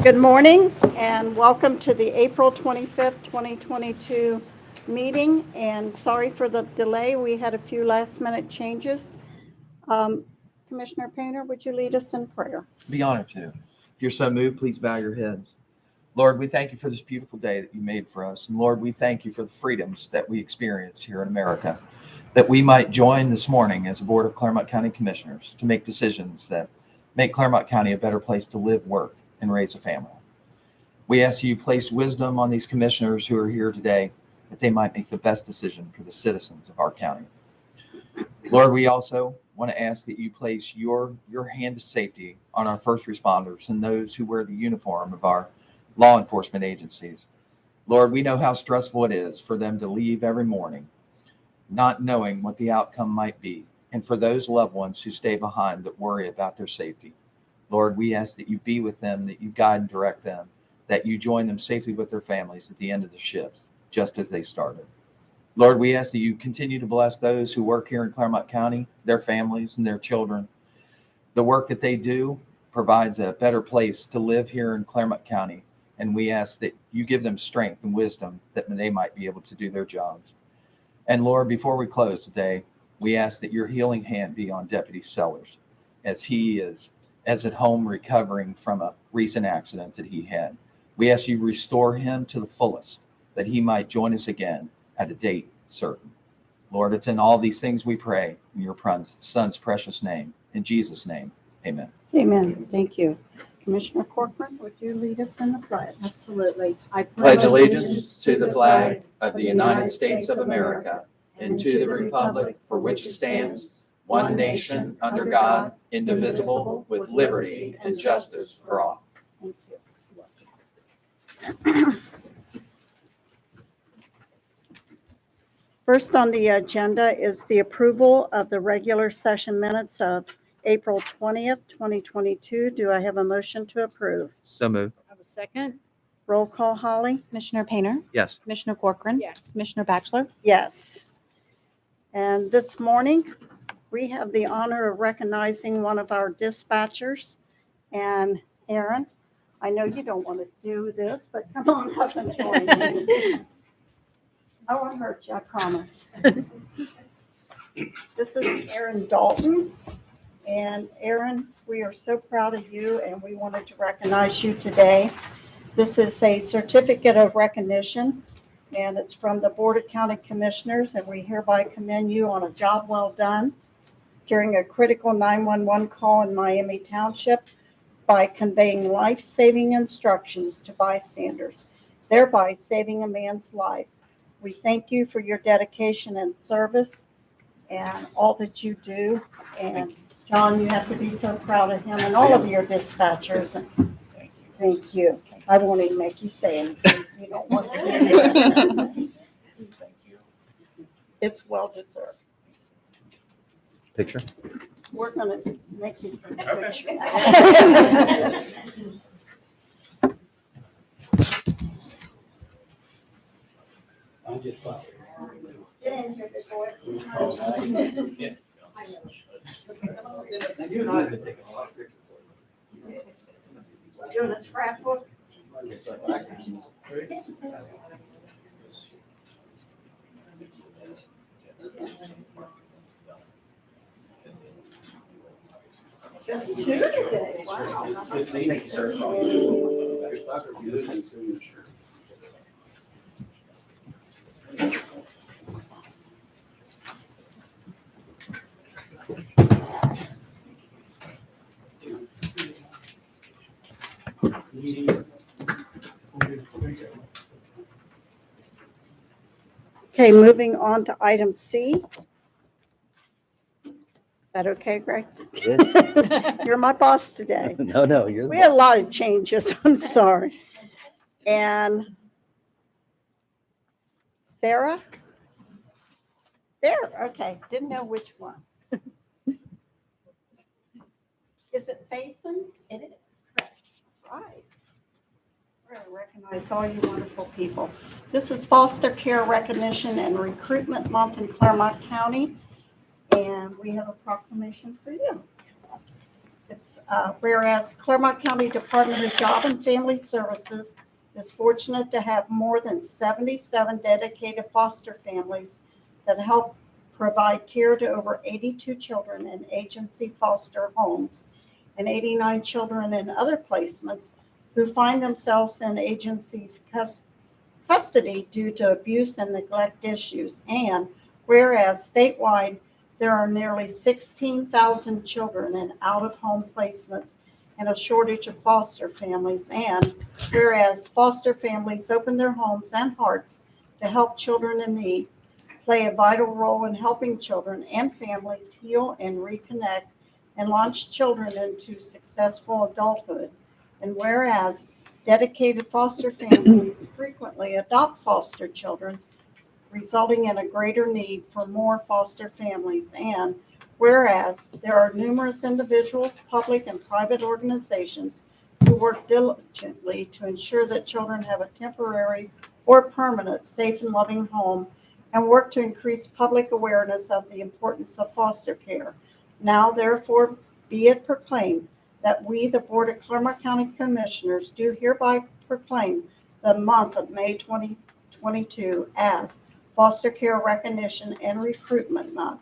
Good morning and welcome to the April 25th, 2022 meeting. And sorry for the delay. We had a few last minute changes. Commissioner Painter, would you lead us in prayer? Be honored to. If you're so moved, please bow your heads. Lord, we thank you for this beautiful day that you made for us. And Lord, we thank you for the freedoms that we experience here in America, that we might join this morning as a board of Clermont County Commissioners to make decisions that make Clermont County a better place to live, work, and raise a family. We ask you place wisdom on these commissioners who are here today, that they might make the best decision for the citizens of our county. Lord, we also want to ask that you place your hand of safety on our first responders and those who wear the uniform of our law enforcement agencies. Lord, we know how stressful it is for them to leave every morning, not knowing what the outcome might be, and for those loved ones who stay behind that worry about their safety. Lord, we ask that you be with them, that you guide and direct them, that you join them safely with their families at the end of the shift, just as they started. Lord, we ask that you continue to bless those who work here in Clermont County, their families and their children. The work that they do provides a better place to live here in Clermont County, and we ask that you give them strength and wisdom that they might be able to do their jobs. And Lord, before we close today, we ask that your healing hand be on Deputy Sellers as he is at home recovering from a recent accident that he had. We ask you restore him to the fullest, that he might join us again at a date certain. Lord, it's in all these things we pray in your son's precious name. In Jesus' name, amen. Amen. Thank you. Commissioner Corcoran, would you lead us in the pledge? Absolutely. I Pledge allegiance to the flag of the United States of America and to the republic for which it stands, one nation under God, indivisible, with liberty and justice for all. Thank you. First on the agenda is the approval of the regular session minutes of April 20th, 2022. Do I have a motion to approve? So moved. have a second. Roll call, Holly? Commissioner Painter, Yes. Commissioner Corcoran, Yes. Commissioner Batchelor. Yes. And this morning, we have the honor of recognizing one of our dispatchers. And Aaron, I know you don't want to do this, but come on up and join me. I won't hurt you, I promise. This is Aaron Daulton. And Aaron, we are so proud of you and we wanted to recognize you today. This is a certificate of recognition and it's from the Board of County Commissioners, and we hereby commend you on a job well done during a critical 911 call in Miami Township by conveying life-saving instructions to bystanders, thereby saving a man's life. We thank you for your dedication and service and all that you do. And John, you have to be so proud of him and all of your dispatchers. Thank you. I won't even make you say anything you don't want to. Thank you. It's well deserved. Picture? We're going to make you take a picture. Get in here, big boy. You and I have been taking a lot of pictures for you. Doing a scrapbook. Just two today. Wow. Thank you, sir. Okay, moving on to item C. Is that okay, Greg? You're my boss today. No, you're. We had a lot of changes. I'm sorry. And Sarah? There, okay. Didn't know which one. Is it facing? It is. Correct. Right. We're going to recognize all you wonderful people. This is Foster Care Recognition and Recruitment Month in Clermont County. And we have a proclamation for you. Whereas Clermont County Department of Job and Family Services is fortunate to have more than 77 dedicated foster families that help provide care to over 82 children in agency foster homes and 89 children in other placements who find themselves in agencies' custody due to abuse and neglect issues. And whereas statewide, there are nearly 16,000 children in out-of-home placements and a shortage of foster families. And whereas foster families open their homes and hearts to help children in need, play a vital role in helping children and families heal and reconnect and launch children into successful adulthood. And whereas dedicated foster families frequently adopt foster children, resulting in a greater need for more foster families. And whereas there are numerous individuals, public and private organizations who work diligently to ensure that children have a temporary or permanent safe and loving home and work to increase public awareness of the importance of foster care. Now, therefore, be it proclaimed that we, the Board of Clermont County Commissioners, do hereby proclaim the month of May 2022 as Foster Care Recognition and Recruitment Month.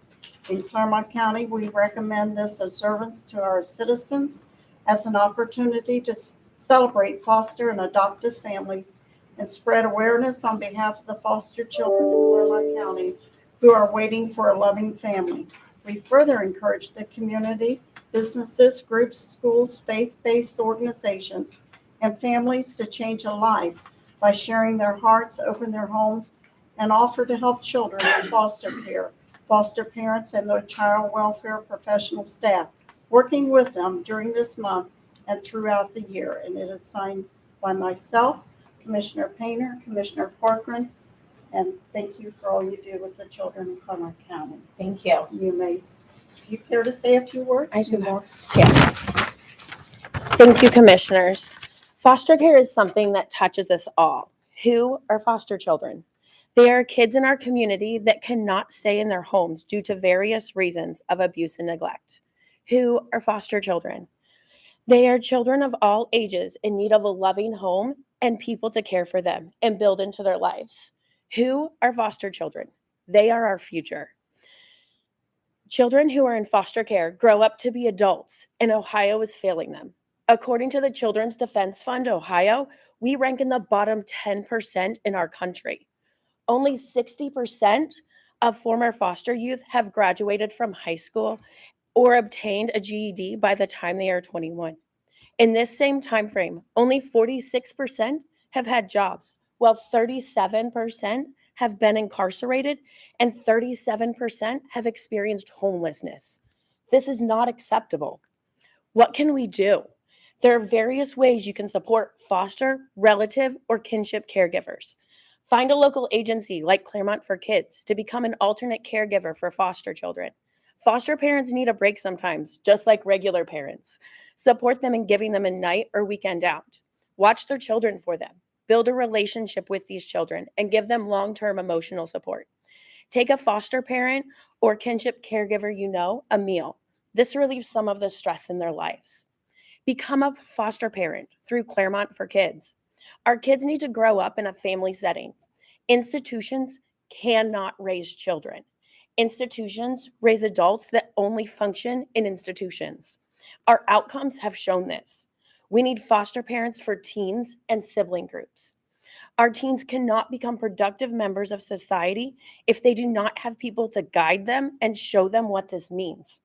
In Clermont County, we recommend this observance to our citizens as an opportunity to celebrate foster and adoptive families and spread awareness on behalf of the foster children in Clermont County who are waiting for a loving family. We further encourage the community, businesses, groups, schools, faith-based organizations, and families to change a life by sharing their hearts, open their homes, and offer to help children in foster care, foster parents, and their child welfare professional staff, working with them during this month and throughout the year. And it is signed by myself, Commissioner Painter, Commissioner Corcoran, and thank you for all you do with the children in Clermont County. Thank you. You may, if you care to say a few words? I do more. Yes. Thank you, commissioners. Foster care is something that touches us all. Who are foster children? They are kids in our community that cannot stay in their homes due to various reasons of abuse and neglect. Who are foster children? They are children of all ages in need of a loving home and people to care for them and build into their lives. Who are foster children? They are our future. Children who are in foster care grow up to be adults, and Ohio is failing them. According to the Children's Defense Fund Ohio, we rank in the bottom 10% in our country. Only 60% of former foster youth have graduated from high school or obtained a GED by the time they are 21. In this same time frame, only 46% have had jobs, while 37% have been incarcerated and 37% have experienced homelessness. This is not acceptable. What can we do? There are various ways you can support foster, relative, or kinship caregivers. Find a local agency like Clermont for Kids to become an alternate caregiver for foster children. Foster parents need a break sometimes, just like regular parents. Support them in giving them a night or weekend out. Watch their children for them. Build a relationship with these children and give them long-term emotional support. Take a foster parent or kinship caregiver you know a meal. This relieves some of the stress in their lives. Become a foster parent through Clermont for Kids. Our kids need to grow up in a family setting. Institutions cannot raise children. Institutions raise adults that only function in institutions. Our outcomes have shown this. We need foster parents for teens and sibling groups. Our teens cannot become productive members of society if they do not have people to guide them and show them what this means.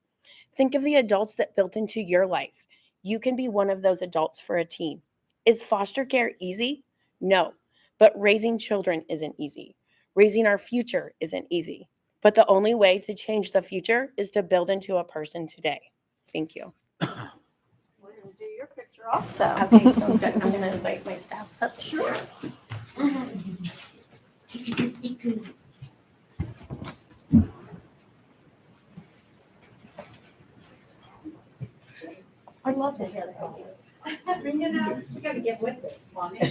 Think of the adults that built into your life. You can be one of those adults for a teen. Is foster care easy? No, but raising children isn't easy. Raising our future isn't easy. But the only way to change the future is to build into a person today. Thank you. We're going to do your picture also. Okay, sounds good. I'm going to invite my staff up. Sure. I'd love to hear that. You know, you gotta get with this one. I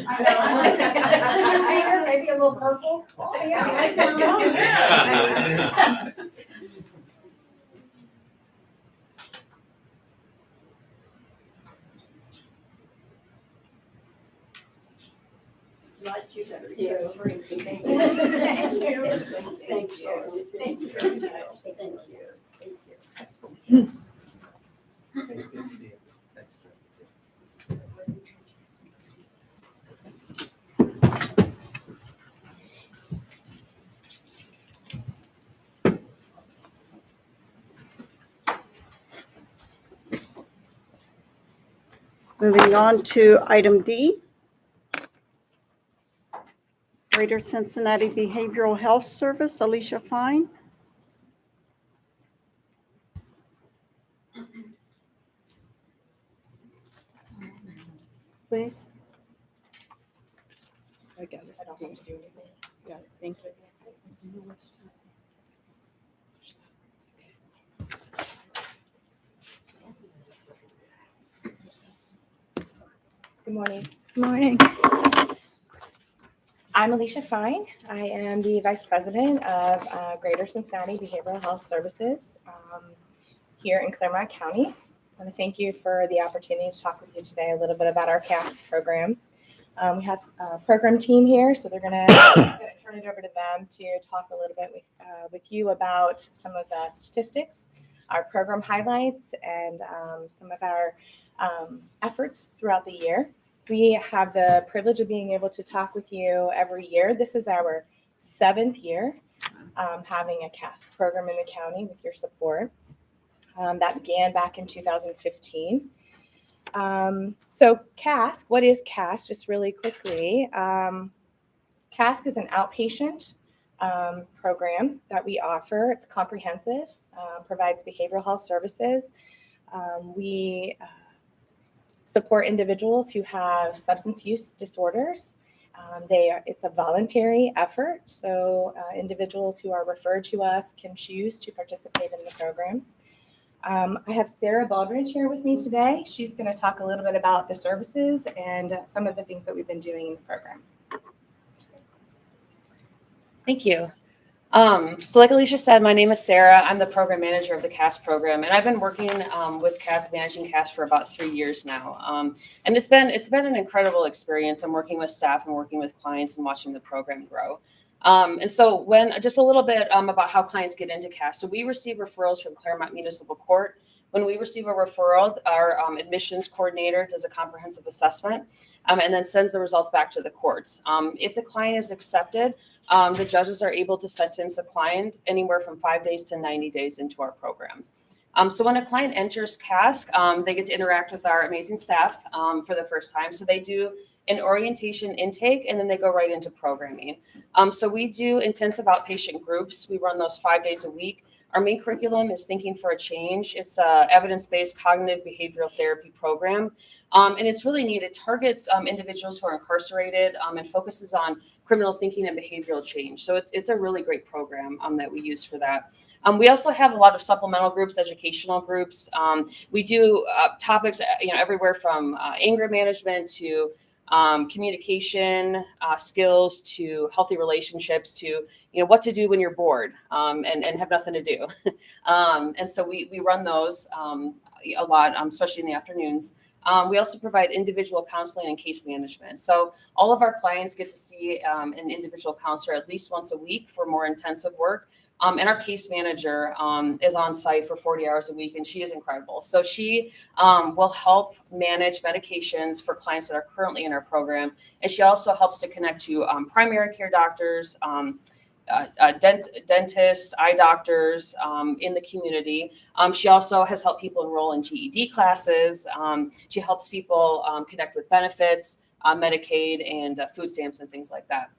heard maybe a little purple. Oh, Yeah. Right, you better. Yes. Thank you. Thank you. Thank you. Thank you. Thank you very much. Thank you. Thank you. Moving on to item D. Greater Cincinnati Behavioral Health Service, Alicia Fine. Please. I got it. I don't have to do anything. Got it. Thank you. Good morning. Morning. I'm Alicia Fine. I am the Vice President of Greater Cincinnati Behavioral Health Services here in Clermont County. I want to thank you for the opportunity to talk with you today a little bit about our CAST program. We have a program team here, so they're going to turn it over to them to talk a little bit with you about some of the statistics, our program highlights, and some of our efforts throughout the year. We have the privilege of being able to talk with you every year. This is our 7th year having a CAST program in the county with your support. That began back in 2015. So CAST, what is CAST? Just really quickly, CAST is an outpatient program that we offer. It's comprehensive, provides behavioral health services. We support individuals who have substance use disorders. It's a voluntary effort, so individuals who are referred to us can choose to participate in the program. I have Sarah Baldridge here with me today. She's going to talk a little bit about the services and some of the things that we've been doing in the program. Thank you. So like Alicia said, my name is Sarah. I'm the program manager of the CAST program, and I've been working with CAST, managing CAST for about 3 years now. And it's been an incredible experience. I'm working with staff and working with clients and watching the program grow. And so just a little bit about how clients get into CAST. So we receive referrals from Clermont Municipal Court. When we receive a referral, our admissions coordinator does a comprehensive assessment and then sends the results back to the courts. If the client is accepted, the judges are able to sentence a client anywhere from 5 days to 90 days into our program. So when a client enters CAST, they get to interact with our amazing staff for the first time. So they do an orientation intake, and then they go right into programming. So we do intensive outpatient groups. We run those 5 days a week. Our main curriculum is Thinking for a Change. It's an evidence-based cognitive behavioral therapy program. And it's really neat. It targets individuals who are incarcerated and focuses on criminal thinking and behavioral change. So it's a really great program that we use for that. We also have a lot of supplemental groups, educational groups. We do topics, everywhere from anger management to communication skills to healthy relationships to what to do when you're bored and have nothing to do. And so we run those a lot, especially in the afternoons. We also provide individual counseling and case management. So all of our clients get to see an individual counselor at least once a week for more intensive work. And our case manager is on site for 40 hours a week, and she is incredible. So she will help manage medications for clients that are currently in our program. And she also helps to connect to primary care doctors, dentists, eye doctors in the community. She also has helped people enroll in GED classes. She helps people connect with benefits, Medicaid, and food stamps and things like that.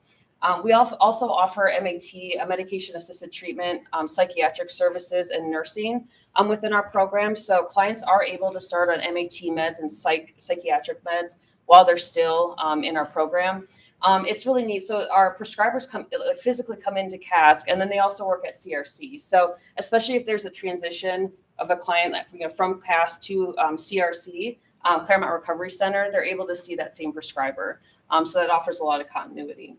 We also offer MAT, medication-assisted treatment, psychiatric services, and nursing within our program. So clients are able to start on MAT meds and psychiatric meds while they're still in our program. It's really neat. So our prescribers physically come into CASC, and then they also work at CRC. So especially if there's a transition of a client from CASC to CRC, Clermont Recovery Center, they're able to see that same prescriber. So that offers a lot of continuity.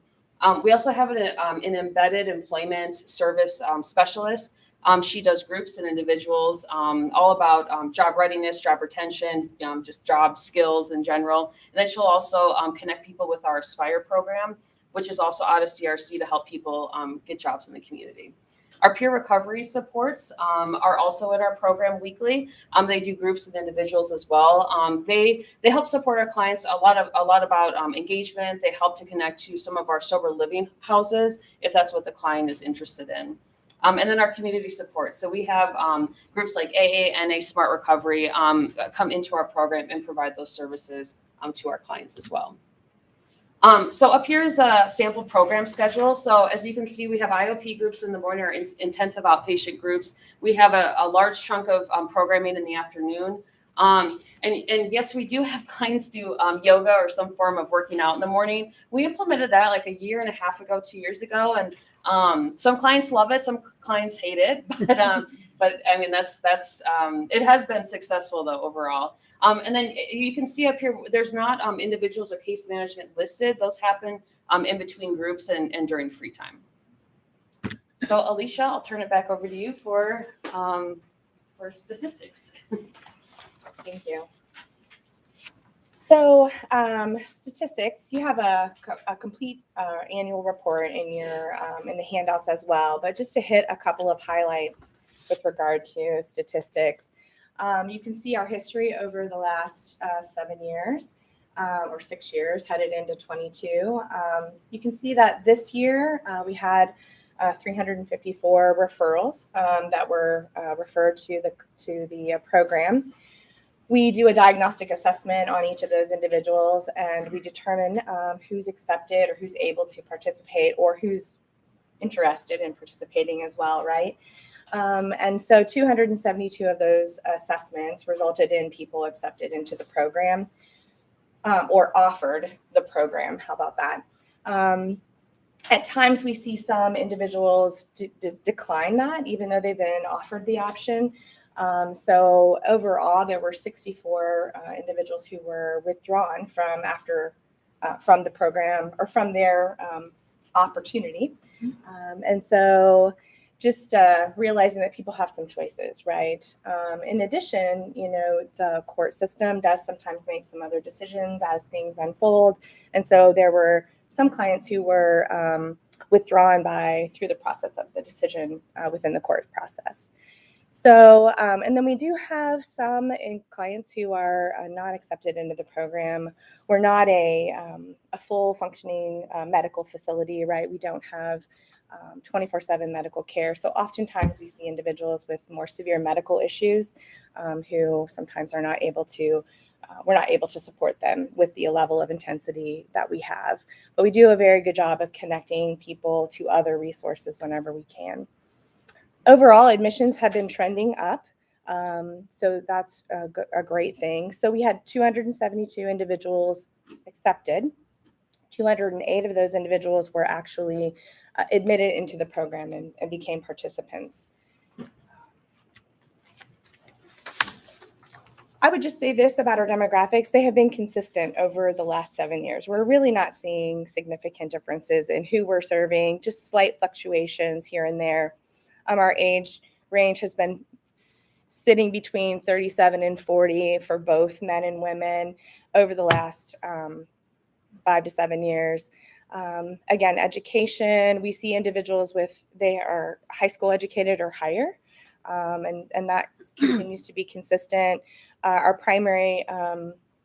We also have an embedded employment service specialist. She does groups and individuals, all about job readiness, job retention, just job skills in general. And then she'll also connect people with our Aspire program, which is also out of CRC to help people get jobs in the community. Our peer recovery supports are also in our program weekly. They do groups and individuals as well. They help support our clients a lot about engagement. They help to connect to some of our sober living houses if that's what the client is interested in. And then our community support. So we have groups like AA, NA, Smart Recovery come into our program and provide those services to our clients as well. So up here is a sample program schedule. So as you can see, we have IOP groups in the morning or intensive outpatient groups. We have a large chunk of programming in the afternoon. And yes, we do have clients do yoga or some form of working out in the morning. We implemented that like a year and a half ago, 2 years ago. And some clients love it, some clients hate it. But I mean, that's it has been successful though overall. And then you can see up here, there's not individuals or case management listed. Those happen in between groups and during free time. So Alicia, I'll turn it back over to you for statistics. Thank you. So statistics, you have a complete annual report in your in the handouts as well. But just to hit a couple of highlights with regard to statistics. You can see our history over the last 7 years or 6 years, headed into 22. You can see that this year we had 354 referrals that were referred to the program. We do a diagnostic assessment on each of those individuals, and we determine who's accepted or who's able to participate or who's interested in participating as well, right? And so 272 of those assessments resulted in people accepted into the program or offered the program. How about that? At times we see some individuals decline that, even though they've been offered the option. So overall, there were 64 individuals who were withdrawn from the program or from their opportunity. And so just realizing that people have some choices, right? In addition, the court system does sometimes make some other decisions as things unfold. And so there were some clients who were withdrawn through the process of the decision within the court process. So, and then we do have some clients who are not accepted into the program. We're not a full functioning medical facility, right? We don't have 24/7 medical care. So oftentimes we see individuals with more severe medical issues who sometimes are not able to, we're not able to support them with the level of intensity that we have. But we do a very good job of connecting people to other resources whenever we can. Overall, admissions have been trending up. So that's a great thing. So we had 272 individuals accepted. 208 of those individuals were actually admitted into the program and became participants. I would just say this about our demographics. They have been consistent over the last 7 years. We're really not seeing significant differences in who we're serving, just slight fluctuations here and there. Our age range has been sitting between 37 and 40 for both men and women over the last 5 to 7 years. Again, education, we see individuals they are high school educated or higher, and that continues to be consistent. Our primary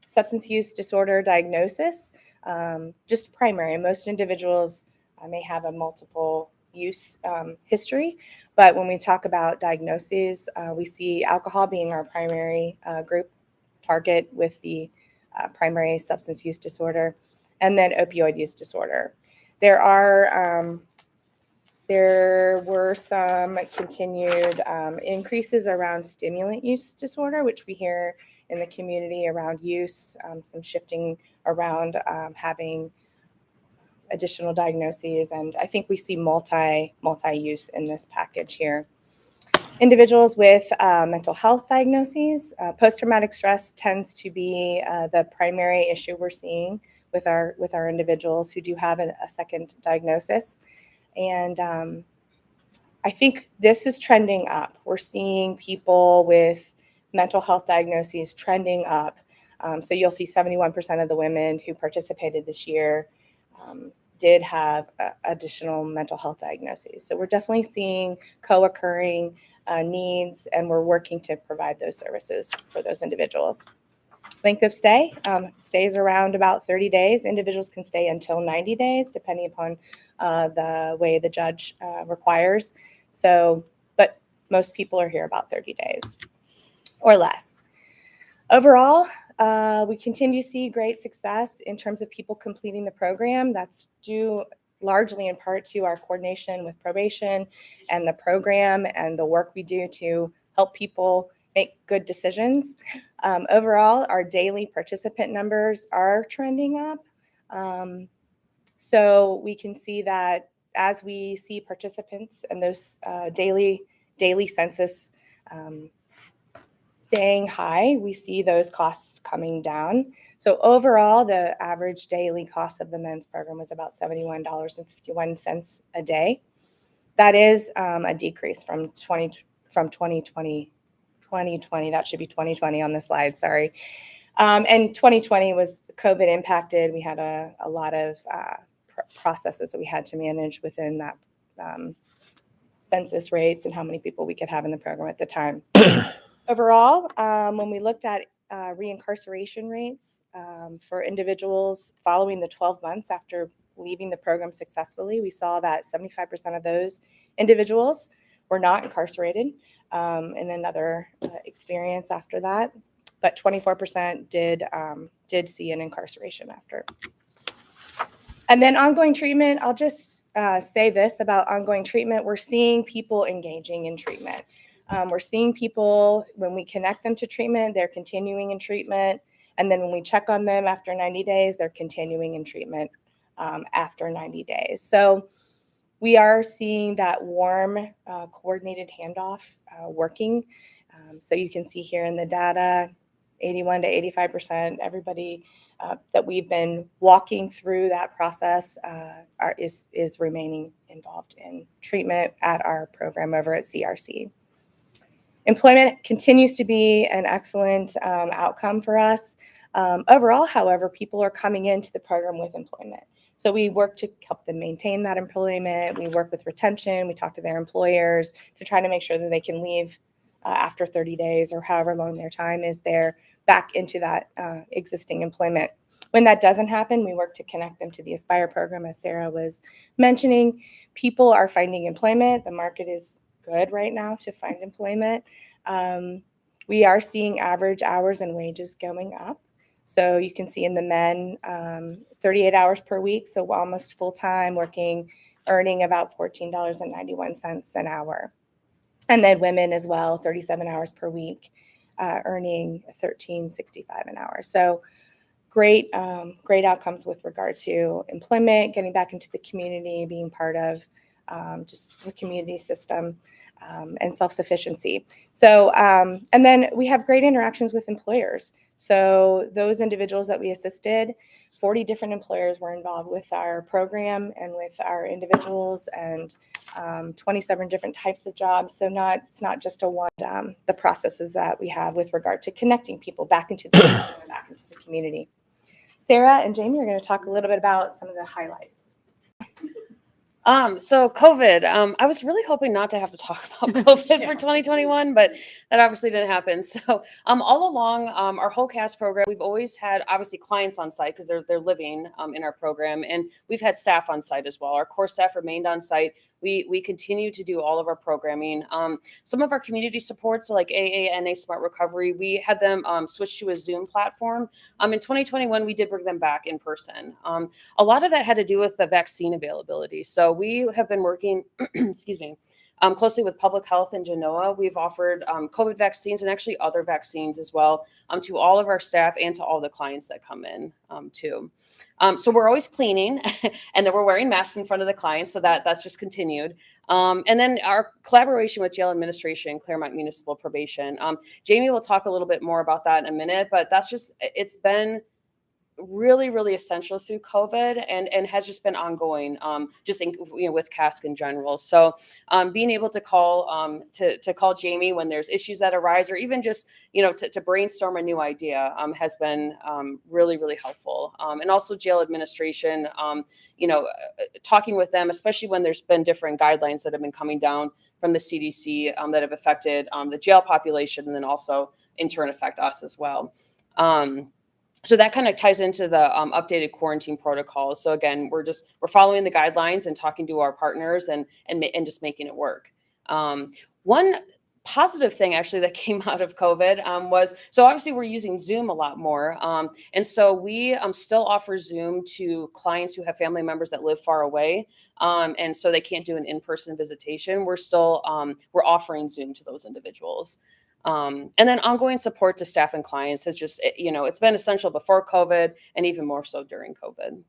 substance use disorder diagnosis, just primary. Most individuals may have a multiple use history, but when we talk about diagnoses, we see alcohol being our primary group target with the primary substance use disorder, and then opioid use disorder. There were some continued increases around stimulant use disorder, which we hear in the community around use, some shifting around having additional diagnoses, and I think we see multi-use in this package here. Individuals with mental health diagnoses, post-traumatic stress tends to be the primary issue we're seeing with our individuals who do have a second diagnosis. And I think this is trending up. We're seeing people with mental health diagnoses trending up. So you'll see 71% of the women who participated this year did have additional mental health diagnoses. So we're definitely seeing co-occurring needs, and we're working to provide those services for those individuals. Length of stay stays around about 30 days. Individuals can stay until 90 days, depending upon the way the judge requires. So, but most people are here about 30 days or less. Overall, we continue to see great success in terms of people completing the program. That's due largely in part to our coordination with probation and the program and the work we do to help people make good decisions. Overall, our daily participant numbers are trending up. So we can see that as we see participants and those daily census staying high, we see those costs coming down. So overall, the average daily cost of the men's program was about $71.51 a day. That is a decrease from 2020. That should be 2020 on the slide, sorry. And 2020 was COVID impacted. We had a lot of processes that we had to manage within that census rates and how many people we could have in the program at the time. Overall, when we looked at reincarceration rates for individuals following the 12 months after leaving the program successfully, we saw that 75% of those individuals were not incarcerated in another experience after that, but 24% did see an incarceration after. And then ongoing treatment, I'll just say this about ongoing treatment. We're seeing people engaging in treatment. We're seeing people, when we connect them to treatment, they're continuing in treatment. And then when we check on them after 90 days, they're continuing in treatment after 90 days. So we are seeing that warm, coordinated handoff working. So you can see here in the data, 81 to 85%, everybody that we've been walking through that process is remaining involved in treatment at our program over at CRC. Employment continues to be an excellent outcome for us. Overall, however, people are coming into the program with employment. So we work to help them maintain that employment. We work with retention. We talk to their employers to try to make sure that they can leave after 30 days or however long their time is there back into that existing employment. When that doesn't happen, we work to connect them to the Aspire program, as Sarah was mentioning. People are finding employment. The market is good right now to find employment. We are seeing average hours and wages going up. So you can see in the men, 38 hours per week, so almost full-time working, earning about $14.91 an hour. And then women as well, 37 hours per week, earning $13.65 an hour. So great outcomes with regard to employment, getting back into the community, being part of just the community system, and self-sufficiency. So, and then we have great interactions with employers. So those individuals that we assisted, 40 different employers were involved with our program and with our individuals, and 27 different types of jobs. So it's not just the processes that we have with regard to connecting people back into the system and back into the community. Sarah and Jamie are going to talk a little bit about some of the highlights. So COVID, I was really hoping not to have to talk about COVID for 2021, but that obviously didn't happen. So all along our whole CAST program, we've always had obviously clients on site because they're living in our program, and we've had staff on site as well. Our core staff remained on site. We continue to do all of our programming. Some of our community supports, so like AANA Smart Recovery, we had them switch to a Zoom platform. In 2021, we did bring them back in person. A lot of that had to do with the vaccine availability. So we have been working, excuse me, closely with public health and Genoa. We've offered COVID vaccines and actually other vaccines as well to all of our staff and to all the clients that come in too. So we're always cleaning and then we're wearing masks in front of the clients. So that's just continued. And then our collaboration with jail administration, Clermont Municipal Probation. Jamie will talk a little bit more about that in a minute, but that's just, it's been really, really essential through COVID and has just been ongoing, just in, with CASC in general. So being able to call to call Jamie when there's issues that arise, or even just to brainstorm a new idea has been really, really helpful. And also jail administration, talking with them, especially when there's been different guidelines that have been coming down from the CDC that have affected the jail population, and then also in turn affect us as well. So that kind of ties into the updated quarantine protocols. So again, we're following the guidelines and talking to our partners and just making it work. One positive thing actually that came out of COVID was, so obviously we're using Zoom a lot more. And so we still offer Zoom to clients who have family members that live far away. And so they can't do an in-person visitation. We're still, we're offering Zoom to those individuals. And then ongoing support to staff and clients has just, it's been essential before COVID and even more so during COVID.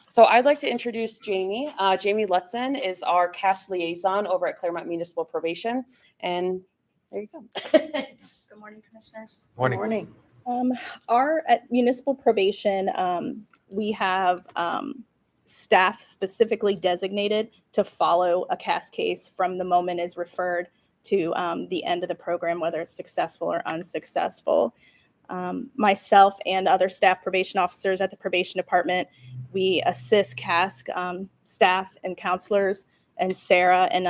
So I'd like to introduce Jamie. Jamie Lutzen is our CAST liaison over at Clermont Municipal Probation. And there you go. Good morning, commissioners. Morning. Our at Municipal Probation, we have staff specifically designated to follow a CAST case from the moment is referred to the end of the program, whether it's successful or unsuccessful. Myself and other staff probation officers at the probation department, we assist CASC staff and counselors and Sarah in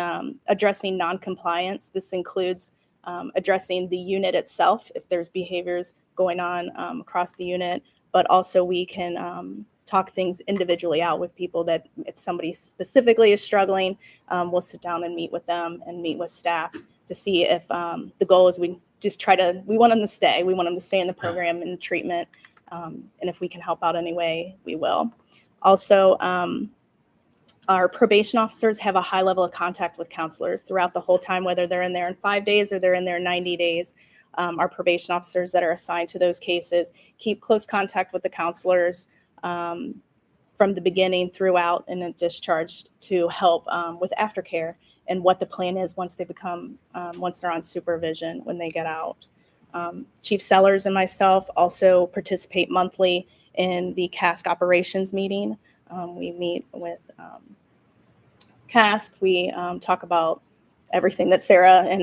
addressing non-compliance. This includes addressing the unit itself if there's behaviors going on across the unit, but also we can talk things individually out with people that if somebody specifically is struggling, we'll sit down and meet with them and meet with staff to see if the goal is we want them to stay. We want them to stay in the program and treatment. And if we can help out any way, we will. Also, our probation officers have a high level of contact with counselors throughout the whole time, whether they're in there in 5 days or they're in there 90 days. Our probation officers that are assigned to those cases keep close contact with the counselors from the beginning throughout and then discharged to help with aftercare and what the plan is once they become, once they're on supervision when they get out. Chief Sellers and myself also participate monthly in the CASC operations meeting. We meet with CASC. We talk about everything that Sarah and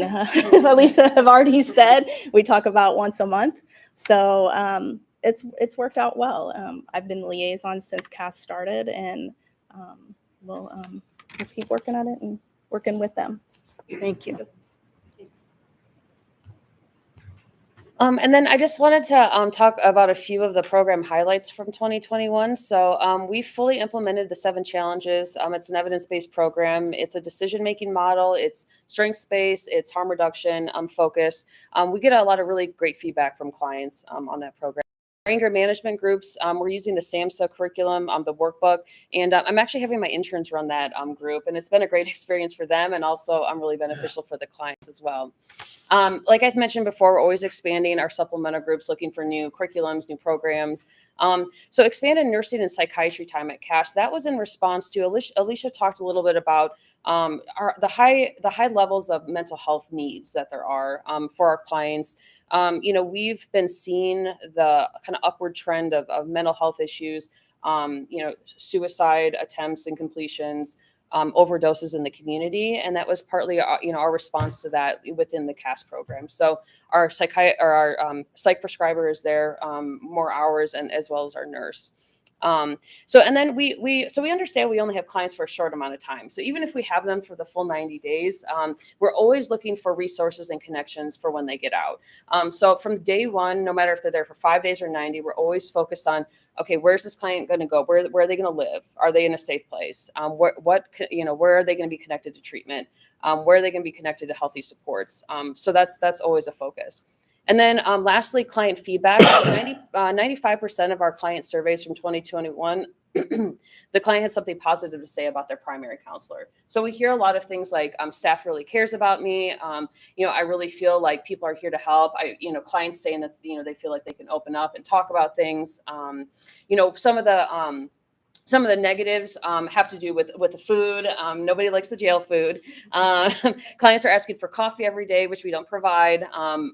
Alicia have already said. We talk about once a month. So it's worked out well. I've been liaison since CASC started, and we'll keep working on it and working with them. Thank you. And then I just wanted to talk about a few of the program highlights from 2021. So we fully implemented the 7 challenges. It's an evidence-based program. It's a decision-making model. It's strengths-based. It's harm reduction focused. We get a lot of really great feedback from clients on that program. Anger management groups, we're using the SAMHSA curriculum, the workbook, and I'm actually having my interns run that group, and it's been a great experience for them and also really beneficial for the clients as well. Like I mentioned before, we're always expanding our supplemental groups, looking for new curriculums, new programs. So expanded nursing and psychiatry time at CASH, that was in response to, Alicia talked a little bit about the high levels of mental health needs that there are for our clients. We've been seeing the kind of upward trend of mental health issues, suicide attempts and completions, overdoses in the community. And that was partly, our response to that within the CAST program. So our psych prescriber is there more hours, and as well as our nurse. And then we understand we only have clients for a short amount of time. So even if we have them for the full 90 days, we're always looking for resources and connections for when they get out. So from day one, no matter if they're there for 5 days or 90, we're always focused on, okay, where's this client going to go? Where are they going to live? Are they in a safe place? Where are they going to be connected to treatment? Where are they going to be connected to healthy supports? So that's always a focus. And then lastly, client feedback. 95% of our client surveys from 2021, the client has something positive to say about their primary counselor. So we hear a lot of things like staff really cares about me. I really feel like people are here to help. Clients saying that, they feel like they can open up and talk about things. Some of the negatives have to do with the food. Nobody likes the jail food. Clients are asking for coffee every day, which we don't provide.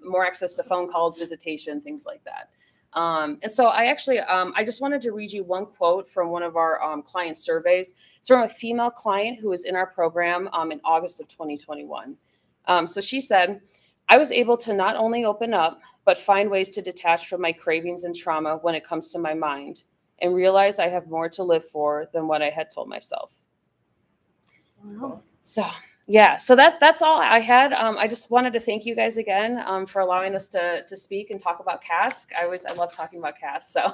More access to phone calls, visitation, things like that. And so I actually, I just wanted to read you one quote from one of our client surveys. It's from a female client who was in our program in August of 2021. So she said, I was able to not only open up, but find ways to detach from my cravings and trauma when it comes to my mind and realize I have more to live for than what I had told myself. Wow. So yeah, so that's all I had. I just wanted to thank you guys again for allowing us to speak and talk about CASC. I love talking about CASC. So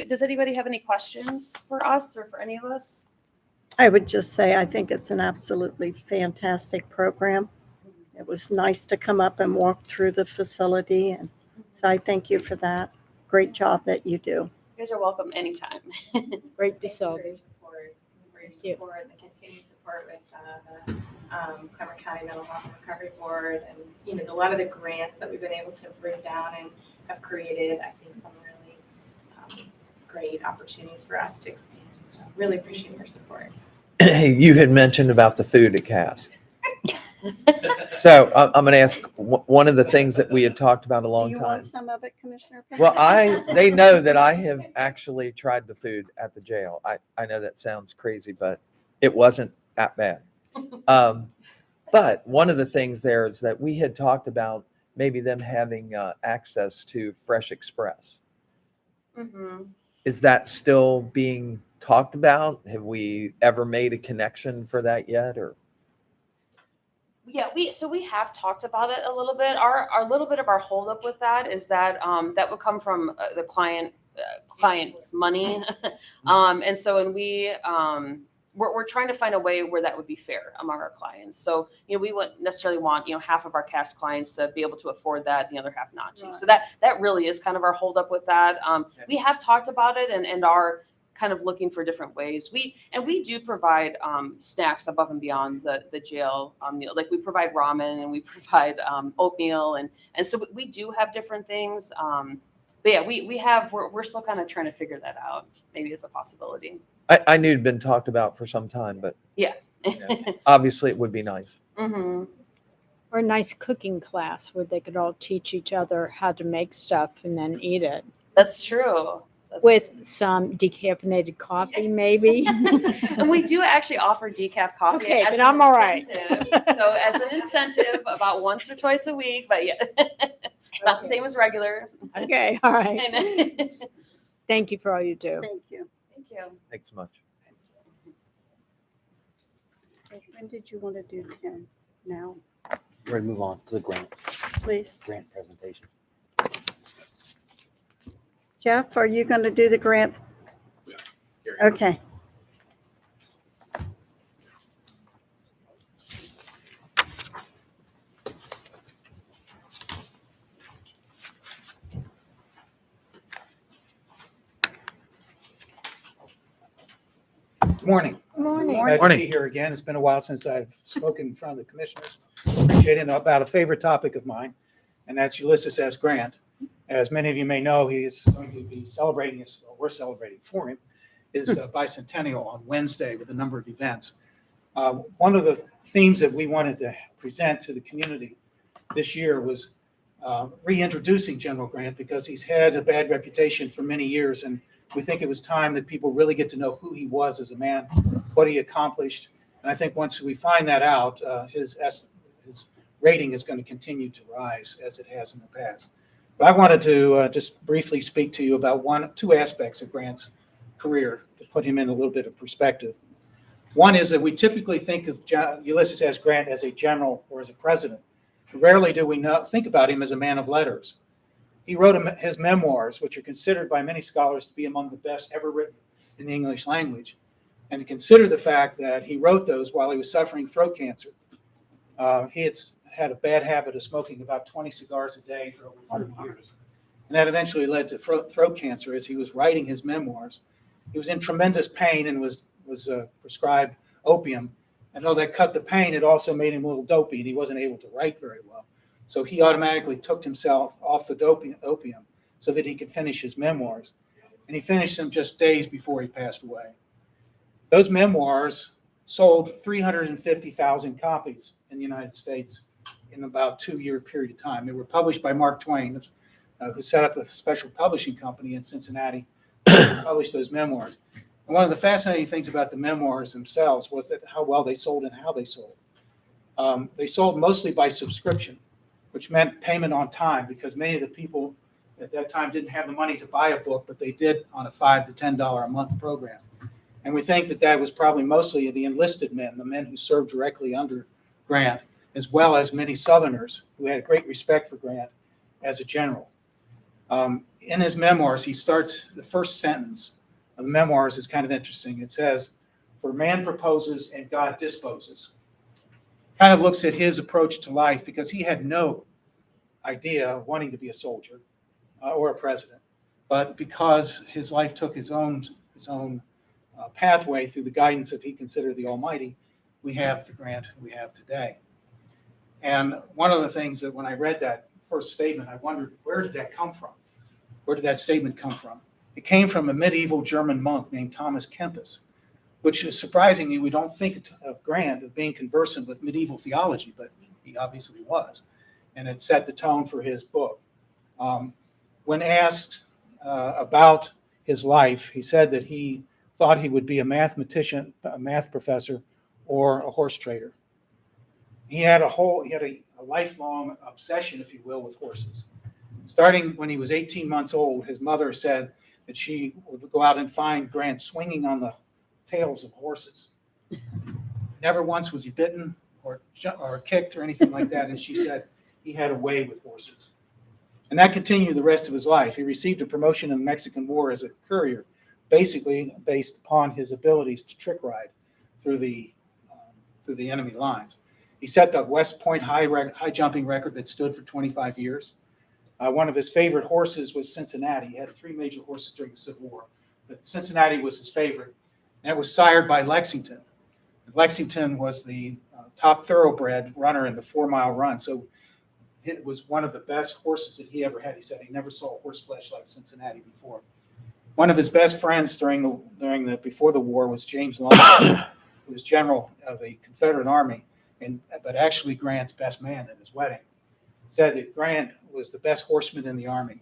does anybody have any questions for us or for any of us? I would just say I think it's an absolutely fantastic program. It was nice to come up and walk through the facility, and so I thank you for that. Great job that you do. You guys are welcome anytime. Thank Great you for facility. your support, for your you. support and the continued support with the Clermont County Mental Health and Recovery Board, and a lot of the grants that we've been able to bring down and have created, I think, some really great opportunities for us to expand. So really appreciate your support. You had mentioned about the food at CASC. So I'm going to ask one of the things that we had talked about a long Do you time. want some of it, Commissioner? Well, they know that I have actually tried the food at the jail. I know that sounds crazy, but it wasn't that bad. But one of the things there is that we had talked about maybe them having access to Fresh Express. Mm-hmm. Is that still being talked about? Have we ever made a connection for that yet? Or Yeah, we have talked about it a little bit. Our little bit of our holdup with that is that that would come from the client's money, and so when we're trying to find a way where that would be fair among our clients. So we wouldn't necessarily want half of our CAST clients to be able to afford that, the other half not to. Right. So that really is kind of our holdup with that. We have talked about it and are kind of looking for different ways. We do provide snacks above and beyond the jail meal. Like we provide ramen and we provide oatmeal and so we do have different things. But yeah, we're still kind of trying to figure that out. Maybe as a possibility. I knew it'd been talked about for some time, but Yeah. obviously it would be nice. Mm-hmm. Or a nice cooking class where they could all teach each other how to make stuff and then eat it. That's true. With some decaffeinated coffee, maybe. And we do actually offer decaf coffee. Okay, as but an I'm all right. incentive. So as an incentive, about once or twice a week, but yeah, it's not the same as regular. Okay, all right. Thank Thank you for all you do. Thank you. you. Thanks so much. So when did you want to do 10? Now, We're going to move on to the grant please. presentation. Jeff, are you going to do the grant? Okay. Morning. Morning. Glad to Morning. be here again. It's been a while since I've spoken in front of the commissioners. Appreciate it. About a favorite topic of mine, and that's Ulysses S. Grant. As many of you may know, he is going to be celebrating we're celebrating for him, his Bi-Centennial on Wednesday with a number of events. One of the themes that we wanted to present to the community this year was reintroducing General Grant because he's had a bad reputation for many years, and we think it was time that people really get to know who he was as a man, what he accomplished. And I think once we find that out, his rating is going to continue to rise as it has in the past. But I wanted to just briefly speak to you about two aspects of Grant's career to put him in a little bit of perspective. One is that we typically think of Ulysses S. Grant as a general or as a president. Rarely do we think about him as a man of letters. He wrote his memoirs, which are considered by many scholars to be among the best ever written in the English language. And to consider the fact that he wrote those while he was suffering throat cancer. He had a bad habit of smoking about 20 cigars a day for over 30 years. And that eventually led to throat cancer as he was writing his memoirs. He was in tremendous pain and was prescribed opium. And though that cut the pain, it also made him a little dopey and he wasn't able to write very well. So he automatically took himself off the opium so that he could finish his memoirs. And he finished them just days before he passed away. Those memoirs sold 350,000 copies in the United States in about a 2-year period of time. They were published by Mark Twain. who set up a special publishing company in Cincinnati to publish those memoirs. And one of the fascinating things about the memoirs themselves was that how well they sold and how they sold. They sold mostly by subscription, which meant payment on time, because many of the people at that time didn't have the money to buy a book, but they did on a $5 to $10 a month program. And we think that that was probably mostly the enlisted men, the men who served directly under Grant, as well as many Southerners who had great respect for Grant as a general. In his memoirs, he starts, the first sentence of the memoirs is kind of interesting. It says, "For man proposes and God disposes." Kind of looks at his approach to life, because he had no idea of wanting to be a soldier or a president. But because his life took his own pathway through the guidance of he considered the Almighty, we have the Grant we have today. And one of the things that when I read that first statement, I wondered, where did that come from? Where did that statement come from? It came from a medieval German monk named Thomas Kempis, which is surprisingly, we don't think of Grant as being conversant with medieval theology, but he obviously was. And it set the tone for his book. When asked about his life, he said that he thought he would be a mathematician, a math professor, or a horse trader. He had a lifelong obsession, if you will, with horses. Starting when he was 18 months old, his mother said that she would go out and find Grant swinging on the tails of horses. Never once was he bitten or kicked or anything like that. And she said he had a way with horses. And that continued the rest of his life. He received a promotion in the Mexican War as a courier, basically based upon his abilities to trick ride through the enemy lines. He set the West Point high jumping record that stood for 25 years. One of his favorite horses was Cincinnati. He had 3 major horses during the Civil War, but Cincinnati was his favorite. And it was sired by Lexington. Lexington was the top thoroughbred runner in the 4-mile run. So it was one of the best horses that he ever had. He said he never saw a horse flesh like Cincinnati before. One of his best friends before the war was James Long, who was general of the Confederate Army, but actually Grant's best man at his wedding. Said that Grant was the best horseman in the Army.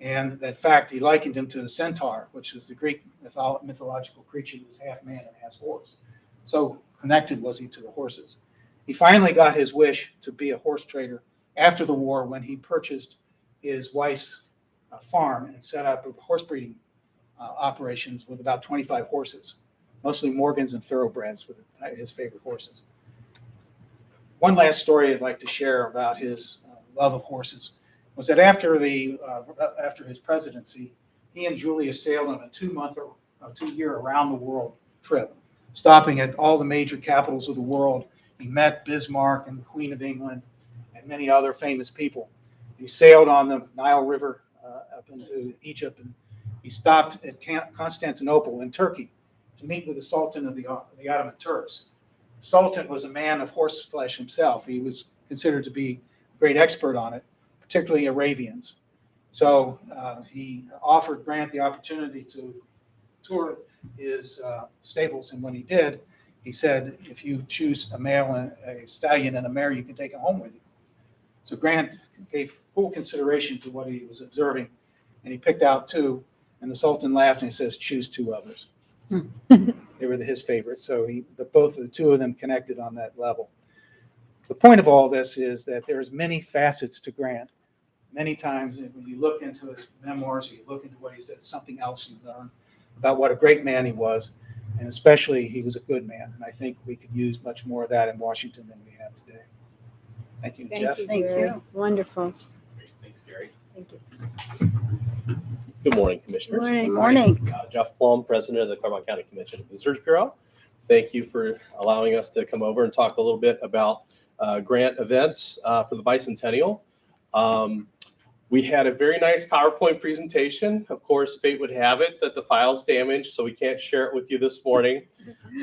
And that fact, he likened him to the centaur, which is the Greek mythological creature that was half man and half horse. So connected was he to the horses. He finally got his wish to be a horse trader after the war, when he purchased his wife's farm and set up horse breeding operations with about 25 horses, mostly Morgans and thoroughbreds with his favorite horses. One last story I'd like to share about his love of horses was that after his presidency, he and Julia sailed on a 2-year around the world trip, stopping at all the major capitals of the world. He met Bismarck and the Queen of England and many other famous people. He sailed on the Nile River up into Egypt, and he stopped at Constantinople in Turkey to meet with the Sultan of the Ottoman Turks. The Sultan was a man of horse flesh himself. He was considered to be a great expert on it, particularly Arabians. So he offered Grant the opportunity to tour his stables, and when he did, he said, "If you choose a male and a stallion and a mare, you can take them home with you." So Grant gave full consideration to what he was observing, and he picked out 2, and the Sultan laughed and he says, "Choose 2 others." They were his favorites, so both of the 2 of them connected on that level. The point of all this is that there's many facets to Grant. Many times when you look into his memoirs, you look into what he said, something else you learn about what a great man he was, and especially he was a good man. And I think we could use much more of that in Washington than we have today. Thank you, Jeff. Thank you. Wonderful. Thanks, Gary. Thank you. Good morning, Commissioners. Good morning. Jeff Blom, President of the Clermont County Convention and Visitors Bureau. Thank you for allowing us to come over and talk a little bit about grant events for the Bi-Centennial. We had a very nice PowerPoint presentation. Of course, fate would have it that the file's damaged, so we can't share it with you this morning.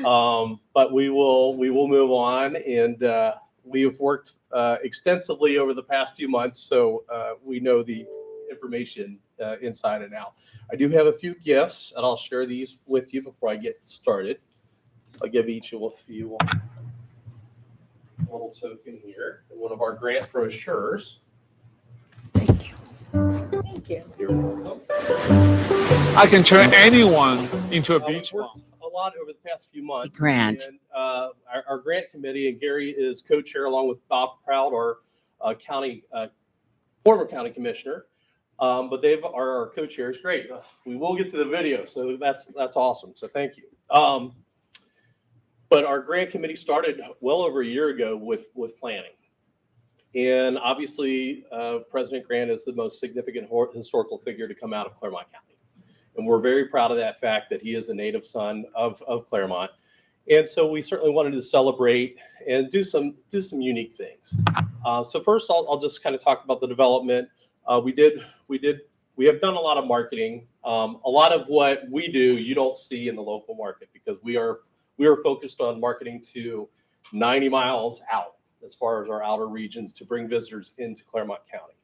But we will move on, and we have worked extensively over the past few months, so we know the information inside and out. I do have a few gifts, and I'll share these with you before I get started. So I'll give each of you a little token here, and one of our grant brochures. Thank you. Thank you. You're welcome. I can turn anyone into a beach We've bum. worked a lot over the past few months. Grant. And our grant committee, and Gary is co-chair along with Bob Proud, our former county commissioner. But they are our co-chairs. Great. We will get to the video, so that's awesome. So thank you. But our grant committee started well over a year ago with planning. And obviously, President Grant is the most significant historical figure to come out of Clermont County. And we're very proud of that fact that he is a native son of Clermont. And so we certainly wanted to celebrate and do some unique things. So first, I'll just kind of talk about the development. We have done a lot of marketing. A lot of what we do, you don't see in the local market because we are focused on marketing to 90 miles out as far as our outer regions to bring visitors into Clermont County.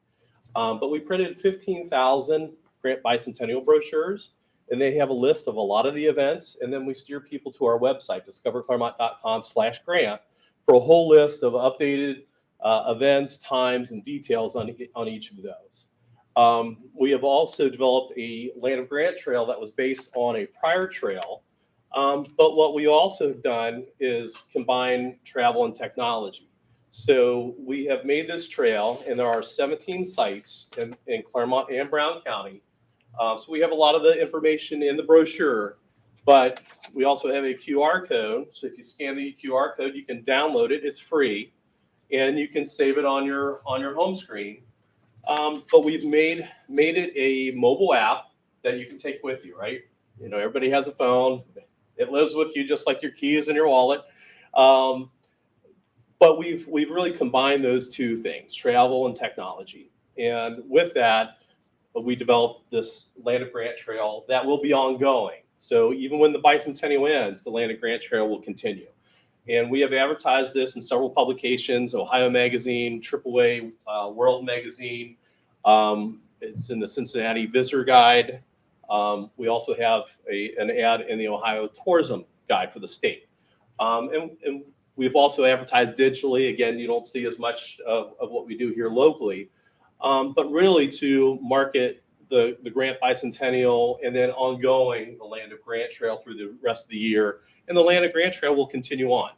But we printed 15,000 Grant Bi-Centennial brochures, and they have a list of a lot of the events. And then we steer people to our website, discoverclermont.com/grant, for a whole list of updated events, times, and details on each of those. We have also developed a Land of Grant trail that was based on a prior trail. But what we also have done is combine travel and technology. So we have made this trail, and there are 17 sites in Clermont and Brown County. So we have a lot of the information in the brochure, but we also have a QR code. So if you scan the QR code, you can download it. It's free, and you can save it on your home screen. But we've made it a mobile app that you can take with you, right? You know, everybody has a phone. It lives with you just like your keys in your wallet. But we've really combined those two things, travel and technology. And with that, we developed this Land of Grant trail that will be ongoing. So even when the Bi-Centennial ends, the Land of Grant trail will continue. And we have advertised this in several publications, Ohio Magazine, AAA World Magazine. It's in the Cincinnati Visitor Guide. We also have an ad in the Ohio Tourism Guide for the state. And we've also advertised digitally. Again, you don't see as much of what we do here locally. But really to market the Grant Bi-Centennial and then ongoing the Land of Grant Trail through the rest of the year. And the Land of Grant Trail will continue on.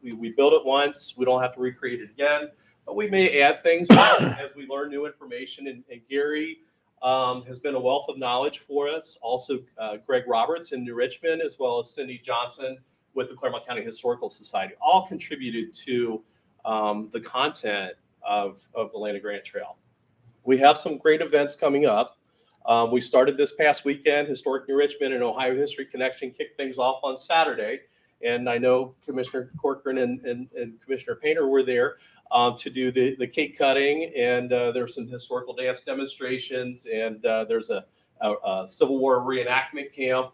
We build it once. We don't have to recreate it again. But we may add things as we learn new information. And Gary has been a wealth of knowledge for us. Also, Greg Roberts in New Richmond, as well as Cindy Johnson with the Clermont County Historical Society, all contributed to the content of the Land of Grant Trail. We have some great events coming up. We started this past weekend. Historic New Richmond and Ohio History Connection kicked things off on Saturday. And I know Commissioner Corcoran and Commissioner Painter were there to do the cake cutting. And there were some historical dance demonstrations. And there's a Civil War reenactment camp.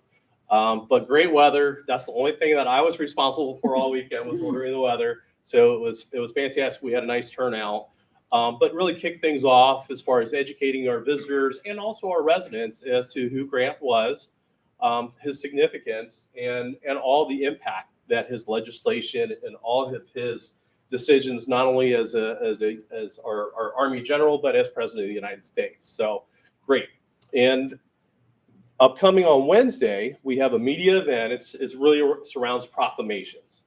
But great weather. That's the only thing that I was responsible for all weekend was ordering the weather. So it was fantastic. We had a nice turnout. But really kick things off as far as educating our visitors and also our residents as to who Grant was, his significance, and all the impact that his legislation and all of his decisions, not only as our Army General, but as President of the United States. So great. And upcoming on Wednesday, we have a media event. It's really surrounds proclamations.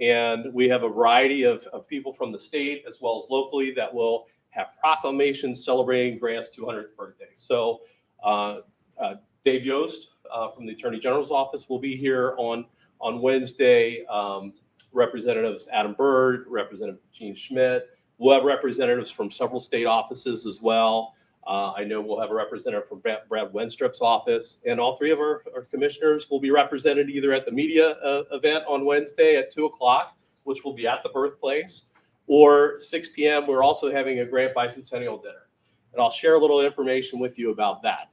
And we have a variety of people from the state as well as locally that will have proclamations celebrating Grant's 200th birthday. So Dave Yost from the Attorney General's office will be here on Wednesday. Representatives Adam Bird, Representative Gene Schmidt. We'll have representatives from several state offices as well. I know we'll have a representative from Brad Wenstrup's office, and all three of our commissioners will be represented either at the media event on Wednesday at 2:00, which will be at the birthplace, or 6 p.m. We're also having a Grant Bi-Centennial dinner, and I'll share a little information with you about that.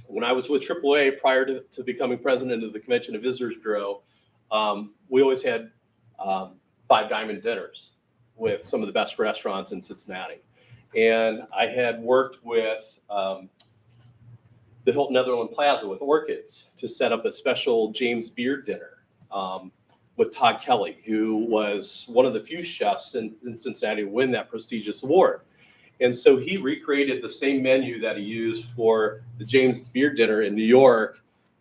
When I was with AAA prior to becoming president of the Convention and Visitors Bureau, we always had Five Diamond dinners with some of the best restaurants in Cincinnati. And I had worked with the Hilton Netherland Plaza with Orchids to set up a special James Beard dinner with Todd Kelly, who was one of the few chefs in Cincinnati to win that prestigious award. And so he recreated the same menu that he used for the James Beard Dinner in New York.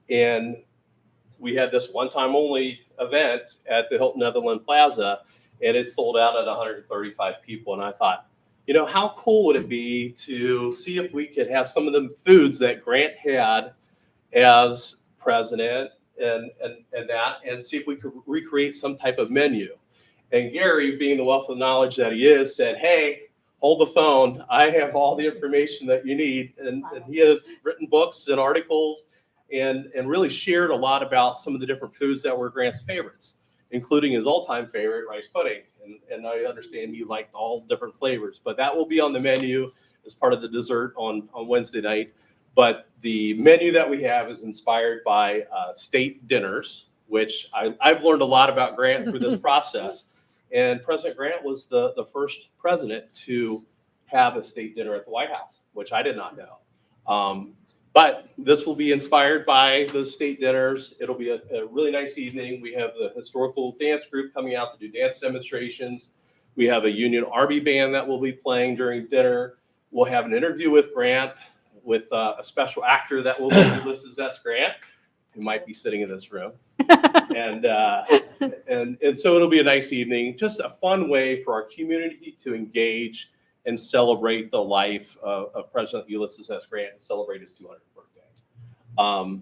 And we had this one-time only event at the Hilton Netherland Plaza, and it sold out at 135 people. And I thought, you know, how cool would it be to see if we could have some of the foods that Grant had as president and see if we could recreate some type of menu. And Gary, being the wealth of knowledge that he is, said, hey, hold the phone. I have all the information that you need. And he has written books and articles and really shared a lot about some of the different foods that were Grant's favorites, including his all-time favorite, rice pudding. And I understand he liked all different flavors, but that will be on the menu as part of the dessert on Wednesday night. But the menu that we have is inspired by state dinners, which I've learned a lot about Grant through this process. And President Grant was the first president to have a state dinner at the White House, which I did not know. But this will be inspired by the state dinners. It'll be a really nice evening. We have the historical dance group coming out to do dance demonstrations. We have a Union Army band that will be playing during dinner. We'll have an interview with Grant, with a special actor that will be Ulysses S. Grant, who might be sitting in this room. And so it'll be a nice evening, just a fun way for our community to engage and celebrate the life of President Ulysses S. Grant and celebrate his 200th birthday.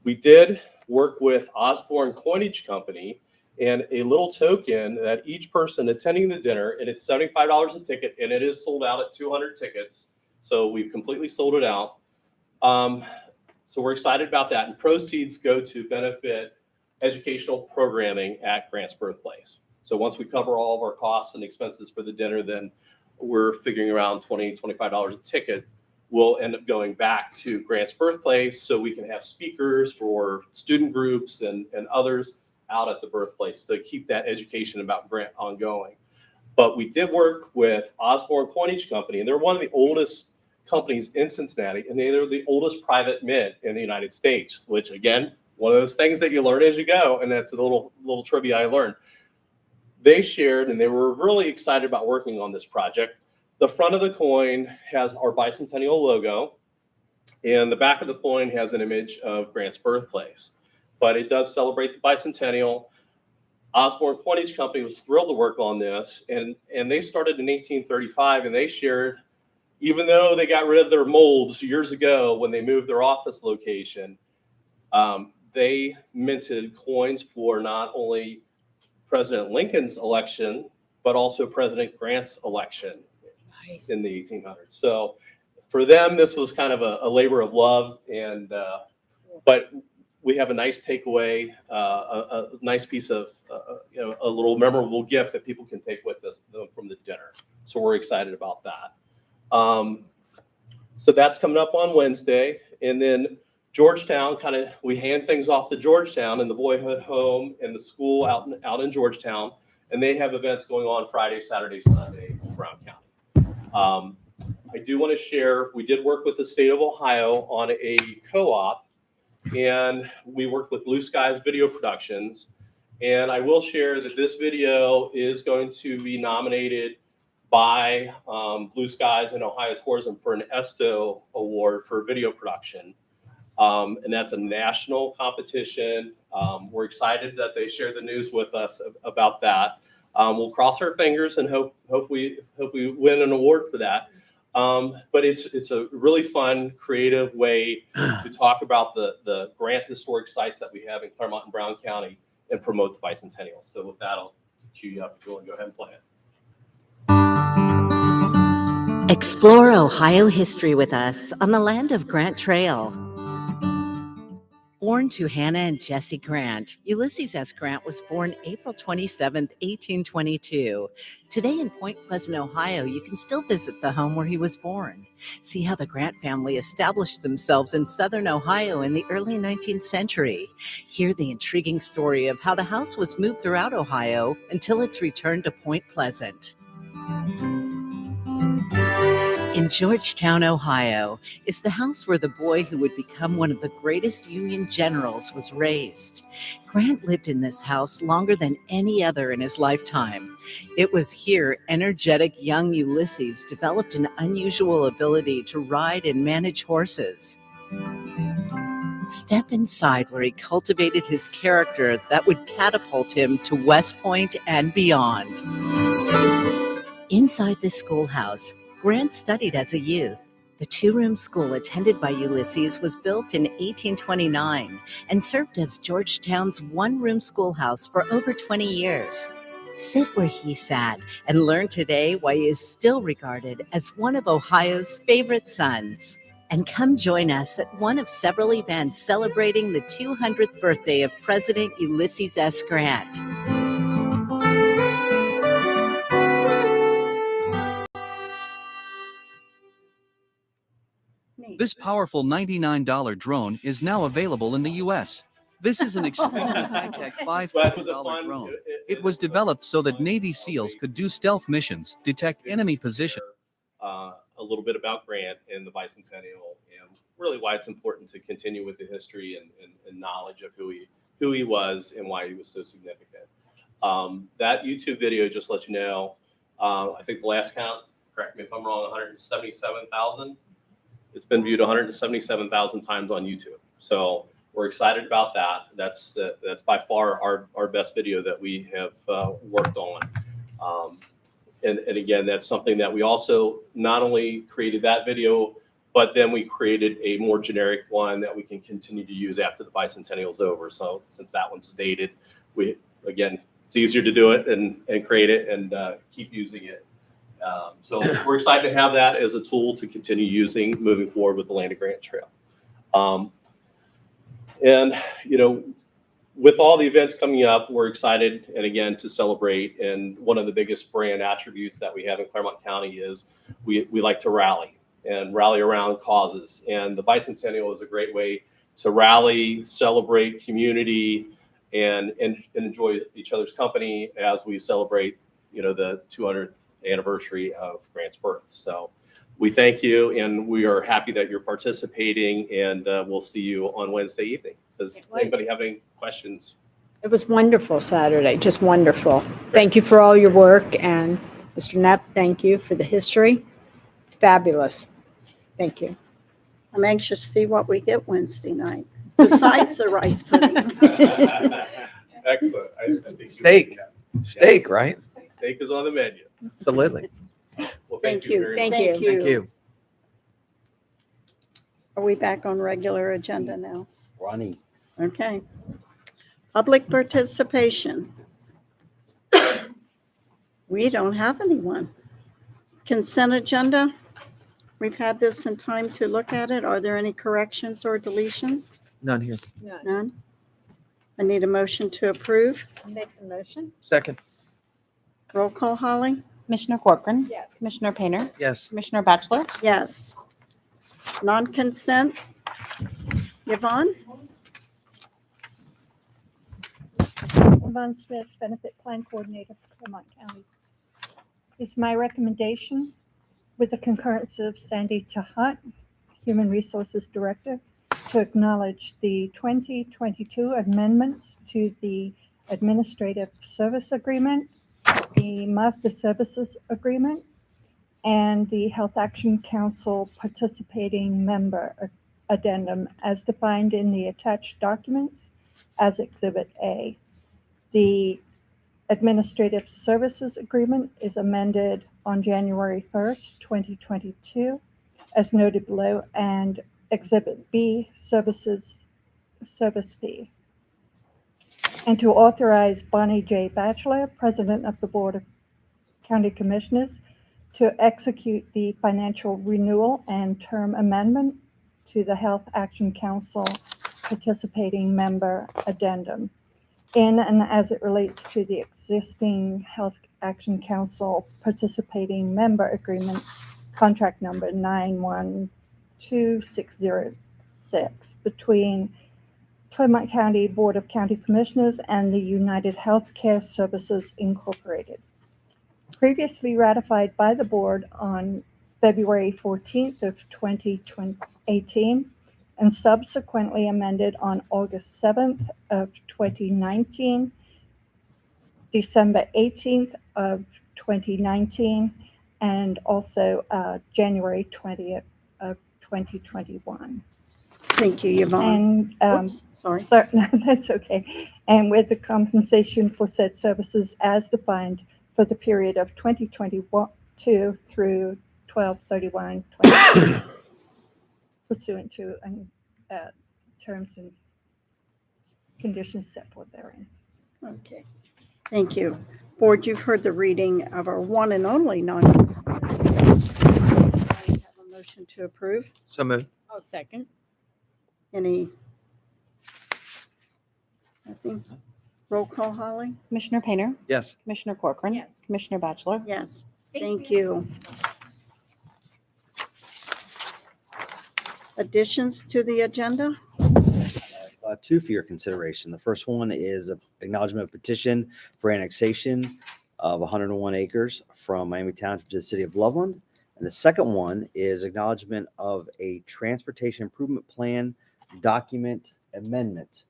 We did work with Osborne Coinage Company, and a little token that each person attending the dinner, and it's $75 a ticket, and it is sold out at 200 tickets. So we've completely sold it out. So we're excited about that. And proceeds go to benefit educational programming at Grant's birthplace. So once we cover all of our costs and expenses for the dinner, then we're figuring around $20, $25 a ticket will end up going back to Grant's birthplace so we can have speakers for student groups and others out at the birthplace to keep that education about Grant ongoing. But we did work with Osborne Coinage Company, and they're one of the oldest companies in Cincinnati, and they're the oldest private mint in the United States, which again, one of those things that you learn as you go, and that's a little trivia I learned. They shared, and they were really excited about working on this project. The front of the coin has our Bi-Centennial logo, and the back of the coin has an image of Grant's birthplace. But it does celebrate the Bi-Centennial. Osborne Coinage Company was thrilled to work on this, and they started in 1835, and they shared, even though they got rid of their molds years ago when they moved their office location, they minted coins for not only President Lincoln's election, but also President Grant's election in the 1800s. So for them, this was kind of a labor of love. And but we have a nice takeaway, a nice piece of a little memorable gift that people can take with us from the dinner. So we're excited about that. So that's coming up on Wednesday. And then Georgetown, we hand things off to Georgetown and the boyhood home and the school out in Georgetown. And they have events going on Friday, Saturday, Sunday in Brown County. I do want to share, we did work with the state of Ohio on a co-op, and we worked with Blue Skies Video Productions. And I will share that this video is going to be nominated by Blue Skies and Ohio Tourism for an ESTO award for video production. And that's a national competition. We're excited that they shared the news with us about that. We'll cross our fingers and hope we win an award for that. But it's a really fun, creative way to talk about the Grant historic sites that we have in Clermont and Brown County and promote the Bi-Centennial. So with that, I'll cue you up if you want to go ahead and play it. Explore Ohio history with us on the land of Grant Trail. Born to Hannah and Jesse Grant, Ulysses S. Grant was born April 27, 1822. Today in Point Pleasant, Ohio, you can still visit the home where he was born. See how the Grant family established themselves in southern Ohio in the early 19th century. Hear the intriguing story of how the house was moved throughout Ohio until its return to Point Pleasant. In in Georgetown, Ohio, is the house where the boy who would become one of the greatest Union generals was raised. Grant lived in this house longer than any other in his lifetime. It was here energetic young Ulysses developed an unusual ability to ride and manage horses. Step inside where he cultivated his character that would catapult him to West Point and beyond. Inside this schoolhouse, Grant studied as a youth. The two-room school attended by Ulysses was built in 1829 and served as Georgetown's one-room schoolhouse for over 20 years. Sit where he sat and learn today why he is still regarded as one of Ohio's favorite sons. And come join us at one of several events celebrating the 200th birthday of President Ulysses S. Grant. This powerful $99 drone is now available in the U.S. This is an extremely high-tech $5,000 drone. It was developed so that Navy SEALs could do stealth missions, detect enemy positions. A little bit about Grant and the Bi-Centennial, and really why it's important to continue with the history and knowledge of who he was and why he was so significant. That YouTube video just let you know, I think the last count, correct me if I'm wrong, 177,000. It's been viewed 177,000 times on YouTube. So we're excited about that. That's by far our best video that we have worked on. And again, that's something that we also not only created that video, but then we created a more generic one that we can continue to use after the Bi-Centennial is over. So since that one's dated, it's easier to do it and create it and keep using it. So we're excited to have that as a tool to continue using moving forward with the Land of Grant Trail. And, with all the events coming up, we're excited, and again, to celebrate. And one of the biggest brand attributes that we have in Clermont County is we like to rally around causes. And the Bi-Centennial is a great way to rally, celebrate community, and enjoy each other's company as we celebrate, the 200th anniversary of Grant's birth. So we thank you, and we are happy that you're participating, and we'll see you on Wednesday evening. Does anybody have any questions? It was wonderful Saturday, just wonderful. Thank you for all your work, and Mr. Knepp, thank you for the history. It's fabulous. Thank you. I'm anxious to see what we get Wednesday night, besides the rice pudding. Excellent. I think Steak, right? Steak is on the menu. Absolutely. Well, thank you. Very Thank much. you. Thank you. Are we back on regular agenda now? Ronnie. Okay. Public participation. We don't have anyone. Consent agenda. We've had this in time to look at it. Are there any corrections or deletions? None here. None. I need a motion to approve. Make the motion. Second. Roll call, Holly? Commissioner Corcoran. Yes. Commissioner Painter. Yes. Commissioner Batchelor. Yes. Non-consent. Yvonne? Yvonne Smith, Benefit Plan Coordinator for Clermont County. It's my recommendation, with the concurrence of Sandy Tahat, Human Resources Director, to acknowledge the 2022 amendments to the Administrative Service Agreement, the Master Services Agreement, and the Health Action Council Participating Member Addendum as defined in the attached documents as Exhibit A. The Administrative Services Agreement is amended on January 1st, 2022, as noted below, and Exhibit B, service fees. And to authorize Bonnie J. Batchelor, President of the Board of County Commissioners, to execute the financial renewal and term amendment to the Health Action Council Participating Member Addendum in and as it relates to the existing Health Action Council Participating Member Agreement, contract number 912606, between Clermont County Board of County Commissioners and the United Healthcare Services Incorporated. Previously ratified by the board on February 14th of 2018, and subsequently amended on August 7th of 2019, December 18th of 2019, and also January 20th of 2021. Thank you, Yvonne. And Oops, sorry. no, that's okay. And with the compensation for said services as defined for the period of 2022 through 12/31/2020, pursuant to terms and conditions set forth therein. Okay, thank you. Board, you've heard the reading of our one and only non-consent. Have a motion to approve. So moved. Oh, second. Any? Nothing? Roll call, Holly? Commissioner Painter, Yes. Commissioner Corcoran, Yes. Commissioner Batchelor. Yes, thank you. Additions to the agenda? Two for your consideration. The first one is acknowledgement of petition for annexation of 101 acres from Miami Township to the city of Loveland. And the second one is acknowledgement of a transportation improvement plan document amendment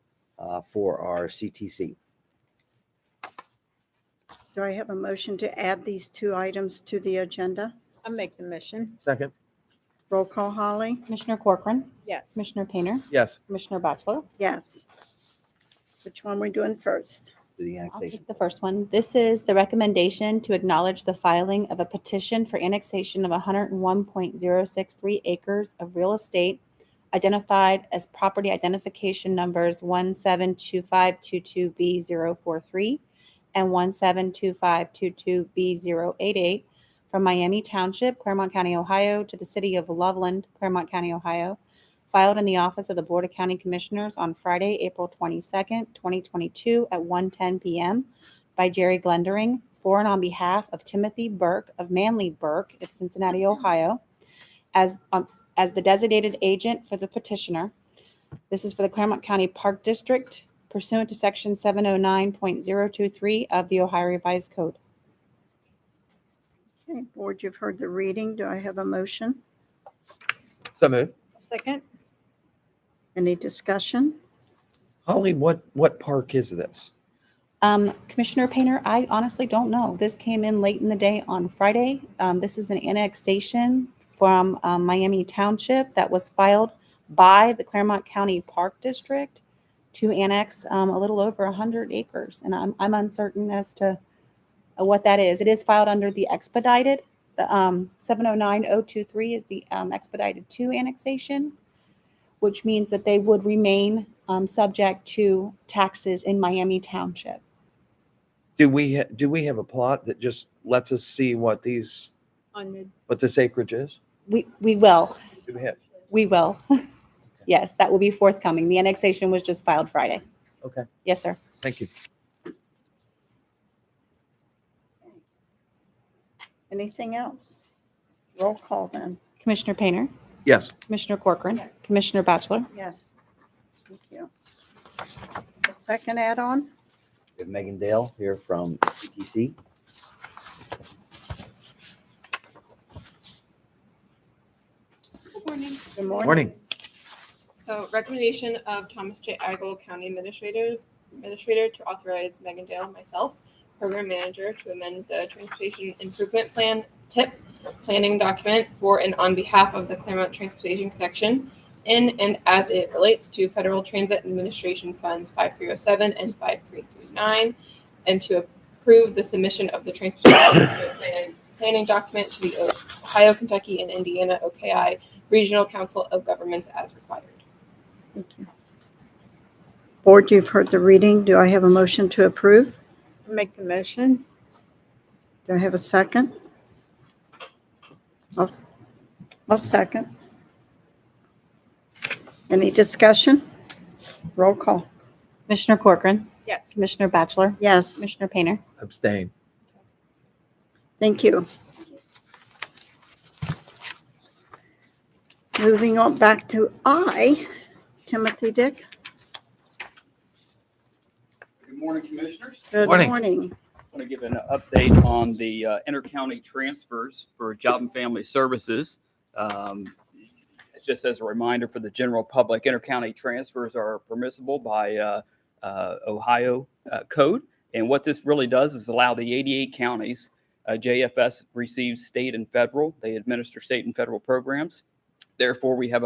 for our CTC. Do I have a motion to add these two items to the agenda? I'll make the motion. Second. Roll call, Holly? Commissioner Corcoran, Yes. Commissioner Painter, Yes. Commissioner Batchelor. Yes. Which one are we doing first? To the I'll annexation. take the first one. This is the recommendation to acknowledge the filing of a petition for annexation of 101.063 acres of real estate identified as property identification numbers 172522B043 and 172522B088 from Miami Township, Clermont County, Ohio, to the city of Loveland, Clermont County, Ohio, filed in the office of the Board of County Commissioners on Friday, April 22nd, 2022 at 1:10 p.m. by Jerry Glendering, for and on behalf of Timothy Burke of Manley Burke of Cincinnati, Ohio, as the designated agent for the petitioner. This is for the Clermont County Park District pursuant to section 709.023 of the Ohio Revised Code. Okay, Board, you've heard the reading. Do I have a motion? So moved. Second. Any discussion? Holly, what park is this? Commissioner Painter, I honestly don't know. This came in late in the day on Friday. This is an annexation from Miami Township that was filed by the Clermont County Park District to annex a little over 100 acres. And I'm uncertain as to what that is. It is filed under the expedited. The 709023 is the expedited 2 annexation, which means that they would remain subject to taxes in Miami Township. Do we have a plot that just lets us see what this acreage is? We will. Do we have? We will. Yes, that will be forthcoming. The annexation was just filed Friday. Okay. Yes, sir. Thank you. Anything else? Roll call then. Commissioner Painter, Yes. Commissioner Corcoran, Commissioner Batchelor. Yes. Thank you. The second add-on? We have Megan Dale here from CTC. Good morning. Good morning. Morning. So recommendation of Thomas J. Agel, County Administrator to authorize Megan Dale, myself, Program Manager, to amend the Transportation Improvement Plan TIP planning document for and on behalf of the Clermont Transportation Connection in and as it relates to Federal Transit Administration Funds 5307 and 5339, and to approve the submission of the Transportation Improvement planning document to the Ohio, Kentucky, and Indiana OKI Regional Council of Governments as required. Thank you. Board, you've heard the reading. Do I have a motion to approve? I'll make the motion. Do I have a second? I'll second. Any discussion? Roll call. Commissioner Corcoran, Yes. Commissioner Batchelor, Yes, Commissioner Painter. Abstain. thank you. Moving on back to Timothy Dick. Good morning, Commissioners. Good Morning. morning. want to give an update on the intercounty transfers for Job and Family Services. Just as a reminder for the general public, intercounty transfers are permissible by Ohio code. And what this really does is allow the 88 counties, JFS receives state and federal. They administer state and federal programs. Therefore, we have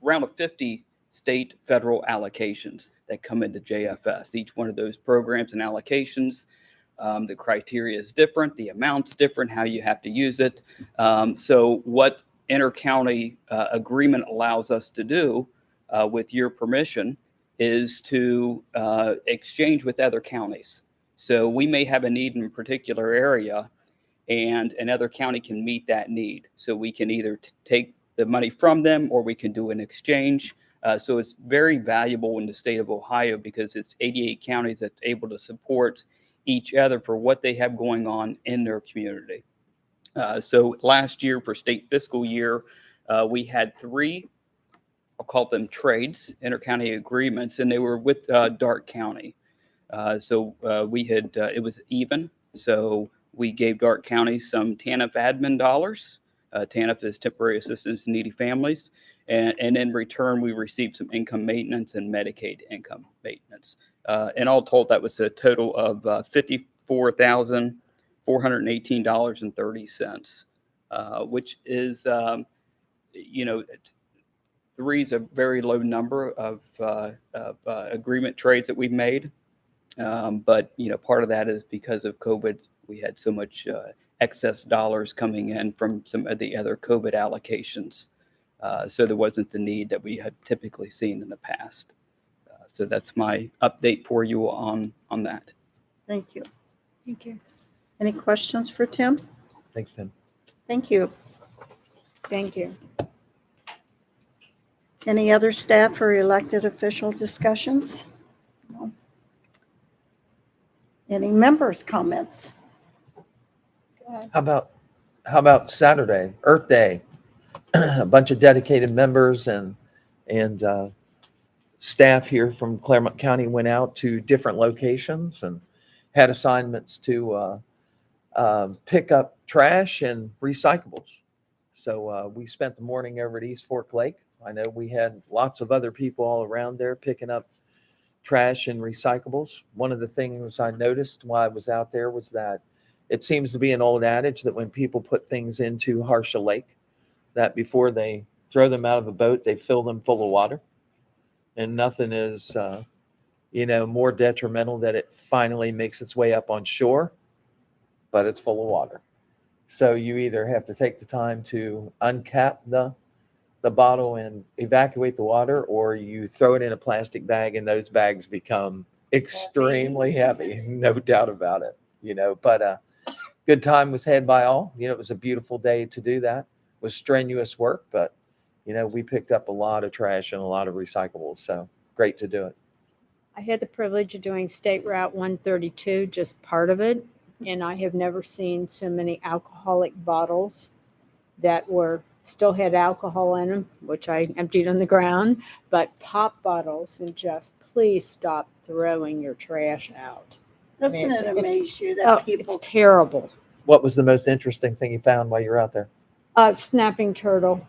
around 50 state federal allocations that come into JFS. Each one of those programs and allocations, the criteria is different, the amount's different, how you have to use it. So what intercounty agreement allows us to do, with your permission, is to exchange with other counties. So we may have a need in a particular area, and another county can meet that need. So we can either take the money from them, or we can do an exchange. So it's very valuable in the state of Ohio because it's 88 counties that's able to support each other for what they have going on in their community. So last year for state fiscal year, we had 3, I'll call them trades, intercounty agreements, and they were with Darke County. So we had, it was even. So we gave Darke County some TANF admin dollars. TANF is Temporary Assistance to Needy Families. And in return, we received some income maintenance and Medicaid income maintenance. And all told, that was a total of $54,418.30, which is, you know, 3 is a very low number of agreement trades that we've made. But, you know, part of that is because of COVID, we had so much excess dollars coming in from some of the other COVID allocations. So there wasn't the need that we had typically seen in the past. So that's my update for you on that. Thank you. Thank you. Any questions for Tim? Thanks, Tim. Thank you. Thank you. Any other staff or elected official discussions? No. Any members' comments? How about Saturday, Earth Day? A bunch of dedicated members and staff here from Clermont County went out to different locations and had assignments to pick up trash and recyclables. So we spent the morning over at East Fork Lake. I know we had lots of other people all around there picking up trash and recyclables. One of the things I noticed while I was out there was that it seems to be an old adage that when people put things into Harsha Lake, that before they throw them out of a boat, they fill them full of water. And nothing is, more detrimental that it finally makes its way up on shore, but it's full of water. So you either have to take the time to uncap the bottle and evacuate the water, or you throw it in a plastic bag and those bags become extremely heavy, no doubt about it, but good time was had by all. It was a beautiful day to do that. It was strenuous work, but we picked up a lot of trash and a lot of recyclables, so great to do it. I had the privilege of doing State Route 132, just part of it, and I have never seen so many alcoholic bottles that still had alcohol in them, which I emptied on the ground, but pop bottles, and just please stop throwing your trash out. Doesn't it amaze you that people? It's terrible. What was the most interesting thing you found while you were out there? Snapping turtle.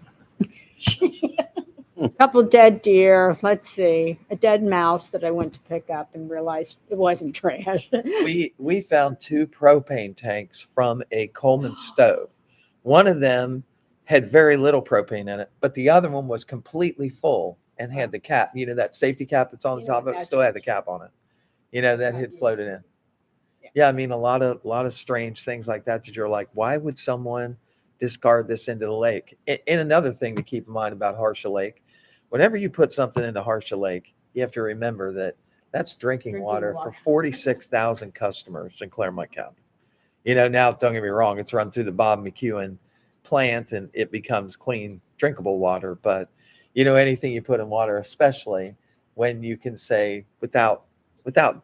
A couple dead deer. Let's see. A dead mouse that I went to pick up and realized it wasn't trash. We found 2 propane tanks from a Coleman stove. One of them had very little propane in it, but the other one was completely full and had the cap, that safety cap that's on the top of it, still had the cap on it, that had floated in. Yeah, I mean, a lot of strange things like that you're like, why would someone discard this into the lake? And another thing to keep in mind about Harsha Lake, whenever you put something into Harsha Lake, you have to remember that that's drinking water for 46,000 customers in Clermont County. Now, don't get me wrong, it's run through the Bob McEwen plant and it becomes clean, drinkable water. But, anything you put in water, especially when you can say without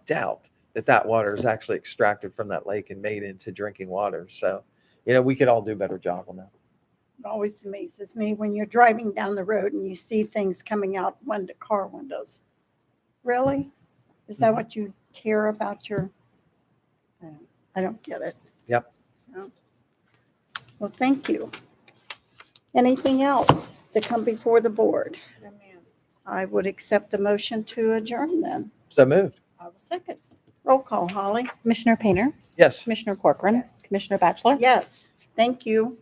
doubt that water is actually extracted from that lake and made into drinking water. So, we could all do a better job on that. It always amazes me when you're driving down the road and you see things coming out car windows. Really? Is that what you care about your I don't get it. Yep. So, well, thank you. Anything else to come before the board? I would accept the motion to adjourn then. So moved. I will second. Roll call, Holly. Commissioner Painter, Yes. Commissioner Corcoran, Commissioner Batchelor. Yes, thank you.